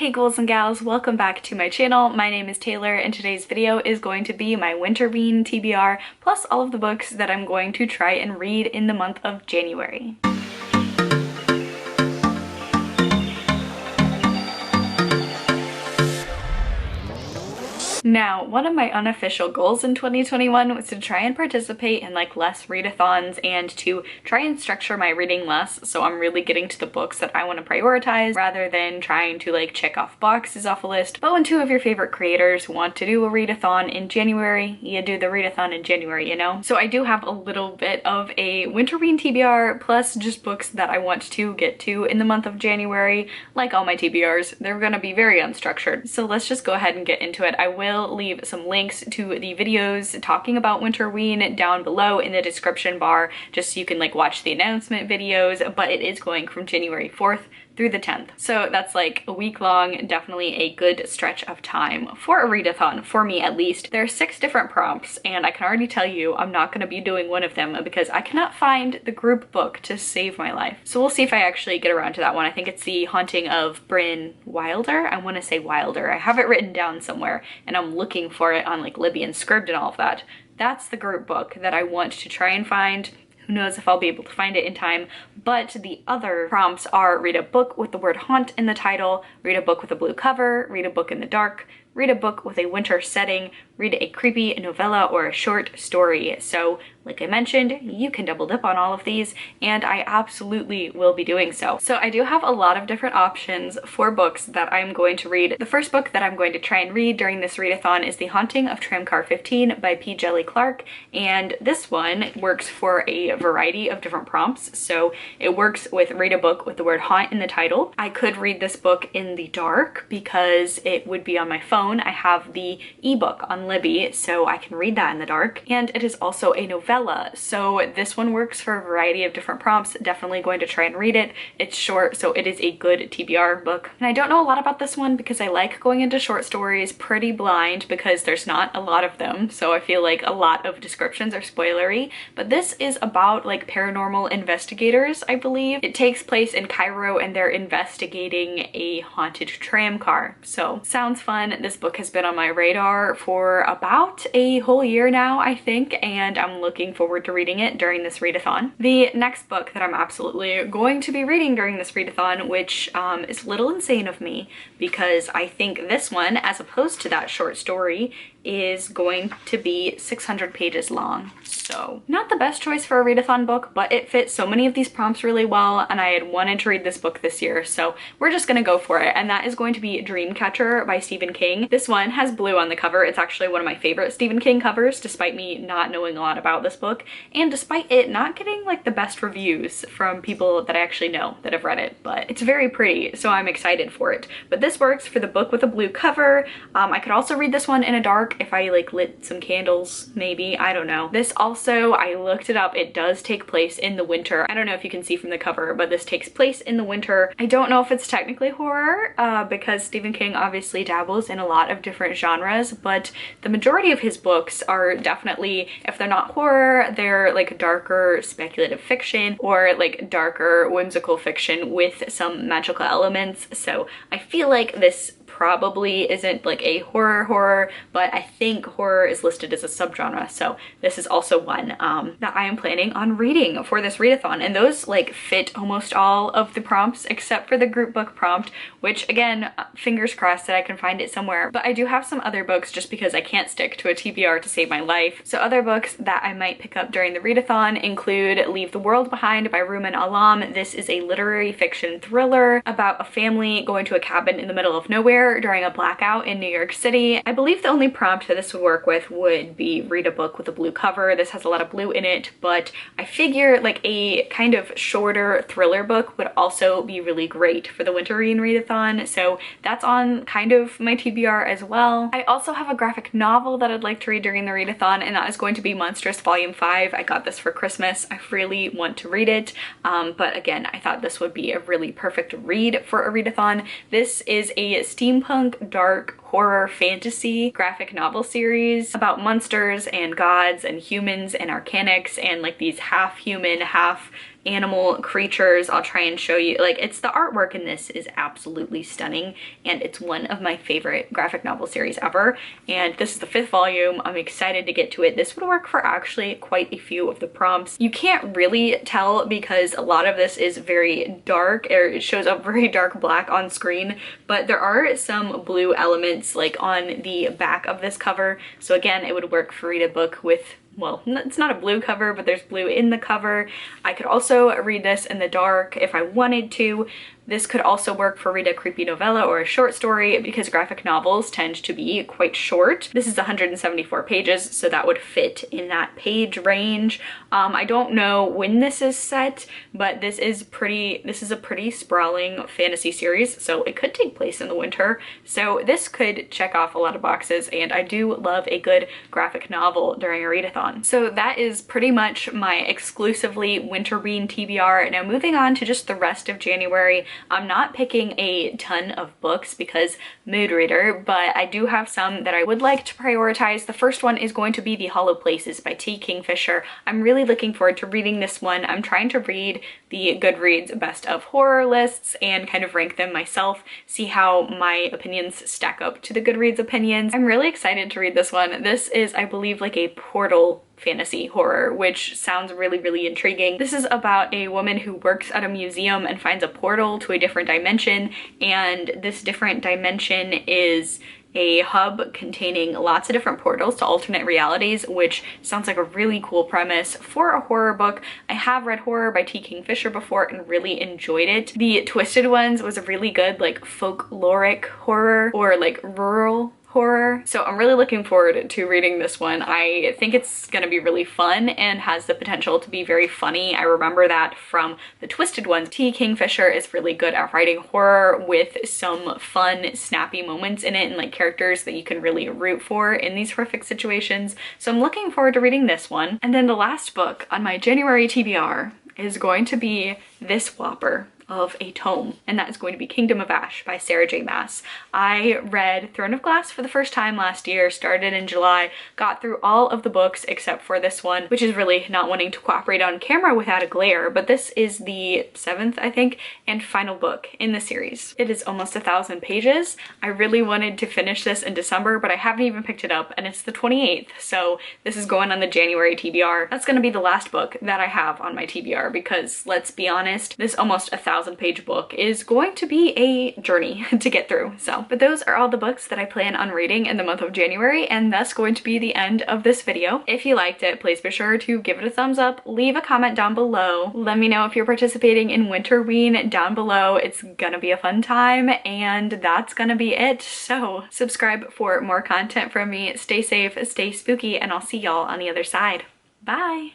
Hey ghouls and gals, welcome back to my channel. My name is Taylor and today's video is going to be my Winterweeen TBR plus all of the books that I'm going to try and read in the month of January. Now, one of my unofficial goals in 2021 was to try and participate in like less readathons and to try and structure my reading less, so I'm really getting to the books that I want to prioritize rather than trying to like check off boxes off a list. But when two of your favorite creators want to do a readathon in January, you do the readathon in January, you know? So I do have a little bit of a Winterweeen TBR plus just books that I want to get to in the month of January. Like all my TBRs, they're gonna be very unstructured. So let's just go ahead and get into it. I will leave some links to the videos talking about Winterweeen down below in the description bar just so you can like watch the announcement videos, but it is going from January 4th through the 10th. So that's like a week long, definitely a good stretch of time for a readathon, for me at least. There are 6 different prompts and I can already tell you I'm not going to be doing one of them because I cannot find the group book to save my life. So we'll see if I actually get around to that one. I think it's The Haunting of Bryn Wilder. I want to say Wilder. I have it written down somewhere and I'm looking for it on like Libby and Scribd and all of that. That's the group book that I want to try and find. Who knows if I'll be able to find it in time, but the other prompts are read a book with the word haunt in the title, read a book with a blue cover, read a book in the dark, read a book with a winter setting, read a creepy novella or a short story. So like I mentioned, you can double dip on all of these and I absolutely will be doing so. So I do have a lot of different options for books that I'm going to read. The first book that I'm going to try and read during this readathon is The Haunting of Tramcar 15 by P. Djeli Clark, and this one works for a variety of different prompts. So it works with read a book with the word haunt in the title. I could read this book in the dark because it would be on my phone. I have the ebook on Libby, so I can read that in the dark. And it is also a novella, so this one works for a variety of different prompts. Definitely going to try and read it. It's short, so it is a good TBR book. And I don't know a lot about this one because I like going into short stories pretty blind because there's not a lot of them, so I feel like a lot of descriptions are spoilery. But this is about like paranormal investigators, I believe. It takes place in Cairo and they're investigating a haunted tram car. So sounds fun. This book has been on my radar for about a whole year now, I think, and I'm looking forward to reading it during this readathon. The next book that I'm absolutely going to be reading during this readathon, which is a little insane of me because I think this one, as opposed to that short story, is going to be 600 pages long. So not the best choice for a readathon book, but it fits so many of these prompts really well and I had wanted to read this book this year, so we're just gonna go for it. And that is going to be Dreamcatcher by Stephen King. This one has blue on the cover. It's actually one of my favorite Stephen King covers despite me not knowing a lot about this book and despite it not getting like the best reviews from people that I actually know that have read it, but it's very pretty, so I'm excited for it. But this works for the book with a blue cover. I could also read this one in a dark if I like lit some candles, maybe, I don't know. This also, I looked it up, it does take place in the winter. I don't know if you can see from the cover, but this takes place in the winter. I don't know if it's technically horror because Stephen King obviously dabbles in a lot of different genres, but the majority of his books are definitely, if they're not horror, they're like darker speculative fiction or like darker whimsical fiction with some magical elements. So I feel like this probably isn't like a horror, but I think horror is listed as a subgenre, so this is also one that I am planning on reading for this readathon. And those like fit almost all of the prompts except for the group book prompt, which again, fingers crossed that I can find it somewhere. But I do have some other books just because I can't stick to a TBR to save my life. So other books that I might pick up during the readathon include Leave the World Behind by Ruman Alam. This is a literary fiction thriller about a family going to a cabin in the middle of nowhere during a blackout in New York City. I believe the only prompt that this would work with would be read a book with a blue cover. This has a lot of blue in it, but I figure like a kind of shorter thriller book would also be really great for the Winterweeen readathon, so that's on kind of my TBR as well. I also have a graphic novel that I'd like to read during the readathon, and that is going to be Monstrous Volume 5. I got this for Christmas. I really want to read it, but again, I thought this would be a really perfect read for a readathon. This is a steampunk dark horror fantasy graphic novel series about monsters and gods and humans and arcanics and like these half human, half animal creatures. I'll try and show you, like, it's the artwork in this is absolutely stunning, and it's one of my favorite graphic novel series ever, and this is the 5th volume. I'm excited to get to it. This would work for actually quite a few of the prompts. You can't really tell because a lot of this is very dark, or it shows up very dark black on screen, but there are some blue elements like on the back of this cover. So again, it would work for read a book with, well, it's not a blue cover, but there's blue in the cover. I could also read this in the dark if I wanted to. This could also work for read a creepy novella or a short story because graphic novels tend to be quite short. This is 174 pages, so that would fit in that page range. I don't know when this is set, but this is a pretty sprawling fantasy series, so it could take place in the winter. So this could check off a lot of boxes, and I do love a good graphic novel during a readathon. So that is pretty much my exclusively Winterween TBR. Now moving on to just the rest of January, I'm not picking a ton of books because mood reader, but I do have some that I would like to prioritize. The first one is going to be The Hollow Places by T. Kingfisher. I'm really looking forward to reading this one. I'm trying to read the Goodreads best of horror lists and kind of rank them myself, see how my opinions stack up to the Goodreads opinions. I'm really excited to read this one. This is, I believe, like a portal fantasy horror, which sounds really, really intriguing. This is about a woman who works at a museum and finds a portal to a different dimension, and this different dimension is a hub containing lots of different portals to alternate realities, which sounds like a really cool premise for a horror book. I have read horror by T. Kingfisher before and really enjoyed it. The Twisted Ones was a really good like folkloric horror or like rural horror. So I'm really looking forward to reading this one. I think it's gonna be really fun and has the potential to be very funny. I remember that from the Twisted Ones. T. Kingfisher is really good at writing horror with some fun, snappy moments in it and like characters that you can really root for in these horrific situations. So I'm looking forward to reading this one. And then the last book on my January TBR is going to be this whopper of a tome, and that is going to be Kingdom of Ash by Sarah J. Maas. I read Throne of Glass for the first time last year, started in July, got through all of the books except for this one, which is really not wanting to cooperate on camera without a glare, but this is the 7th, I think, and final book in the series. It is almost 1,000 pages. I really wanted to finish this in December, but I haven't even picked it up, and it's the 28th, so this is going on the January TBR. That's gonna be the last book that I have on my TBR because, let's be honest, this almost 1,000-page book is going to be a journey to get through. So, but those are all the books that I plan on reading in the month of January, and that's going to be the end of this video. If you liked it, please be sure to give it a thumbs up, leave a comment down below, let me know if you're participating in Winterween down below. It's gonna be a fun time, and that's gonna be it. So subscribe for more content from me. Stay safe, stay spooky, and I'll see y'all on the other side. Bye!